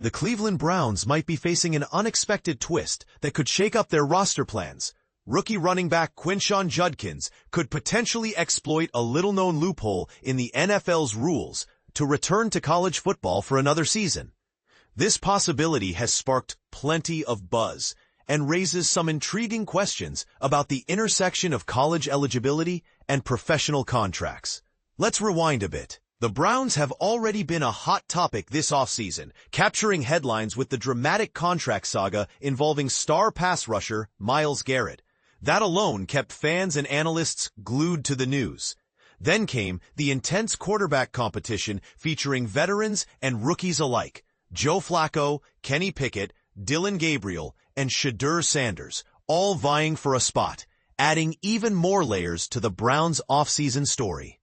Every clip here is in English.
The Cleveland Browns might be facing an unexpected twist that could shake up their roster plans. Rookie running back Quinshon Judkins could potentially exploit a little-known loophole in the NFL's rules to return to college football for another season. This possibility has sparked plenty of buzz and raises some intriguing questions about the intersection of college eligibility and professional contracts. Let's rewind a bit. The Browns have already been a hot topic this offseason, capturing headlines with the dramatic contract saga involving star pass rusher Myles Garrett. That alone kept fans and analysts glued to the news. Then came the intense quarterback competition featuring veterans and rookies alike, Joe Flacco, Kenny Pickett, Dylan Gabriel, and Shedeur Sanders, all vying for a spot, adding even more layers to the Browns' offseason story.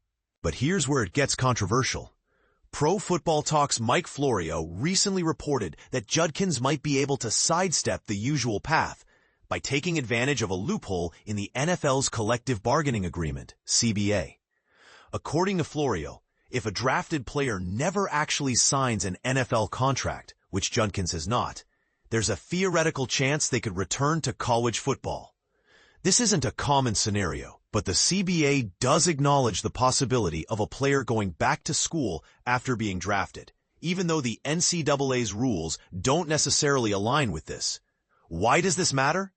But here's where it gets controversial. Pro Football Talk's Mike Florio recently reported that Judkins might be able to sidestep the usual path by taking advantage of a loophole in the NFL's collective bargaining agreement, CBA. According to Florio, if a drafted player never actually signs an NFL contract, which Judkins has not, there's a theoretical chance they could return to college football. This isn't a common scenario, but the CBA does acknowledge the possibility of a player going back to school after being drafted, even though the NCAA's rules don't necessarily align with this. Why does this matter?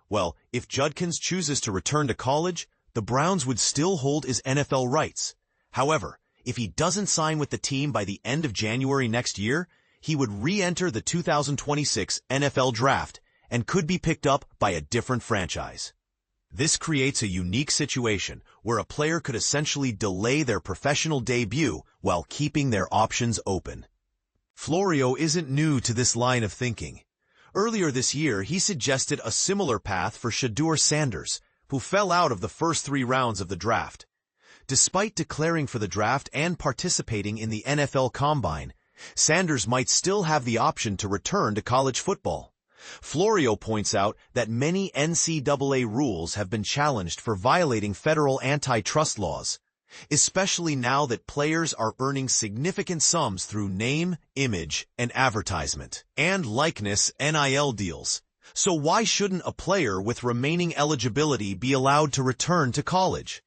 Well, if Judkins chooses to return to college, the Browns would still hold his NFL rights. However, if he doesn't sign with the team by the end of January next year, he would re-enter the 2026 NFL Draft and could be picked up by a different franchise. This creates a unique situation where a player could essentially delay their professional debut while keeping their options open. Florio isn't new to this line of thinking. Earlier this year, he suggested a similar path for Shedeur Sanders, who fell out of the first 3 rounds of the draft. Despite declaring for the draft and participating in the NFL Combine, Sanders might still have the option to return to college football. Florio points out that many NCAA rules have been challenged for violating federal antitrust laws, especially now that players are earning significant sums through name, image, and advertisement, and likeness NIL deals. So why shouldn't a player with remaining eligibility be allowed to return to college?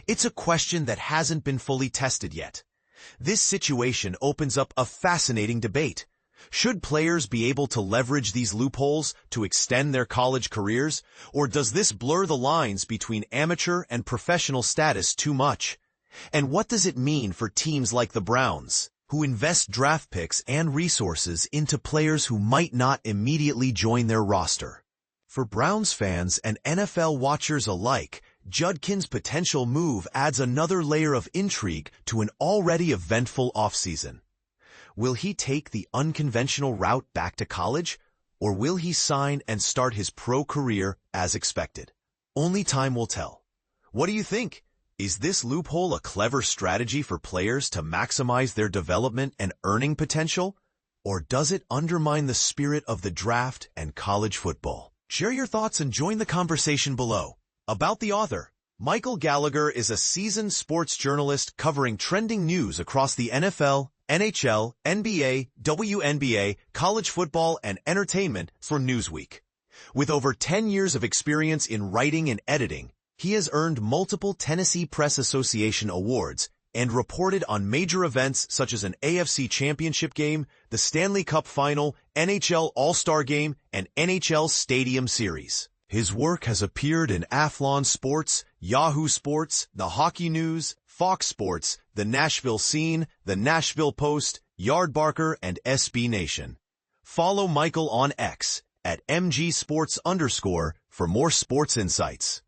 It's a question that hasn't been fully tested yet. This situation opens up a fascinating debate. Should players be able to leverage these loopholes to extend their college careers, or does this blur the lines between amateur and professional status too much? And what does it mean for teams like the Browns, who invest draft picks and resources into players who might not immediately join their roster? For Browns fans and NFL watchers alike, Judkins' potential move adds another layer of intrigue to an already eventful offseason. Will he take the unconventional route back to college, or will he sign and start his pro career as expected? Only time will tell. What do you think? Is this loophole a clever strategy for players to maximize their development and earning potential? Or does it undermine the spirit of the draft and college football? Share your thoughts and join the conversation below. About the author, Michael Gallagher is a seasoned sports journalist covering trending news across the NFL, NHL, NBA, WNBA, college football, and entertainment for Newsweek. With over 10 years of experience in writing and editing, he has earned multiple Tennessee Press Association awards and reported on major events such as an AFC Championship game, the Stanley Cup Final, NHL All-Star Game, and NHL Stadium Series. His work has appeared in Athlon Sports, Yahoo Sports, The Hockey News, Fox Sports, The Nashville Scene, The Nashville Post, Yardbarker, and SB Nation. Follow Michael on X at @MGSports_ for more sports insights.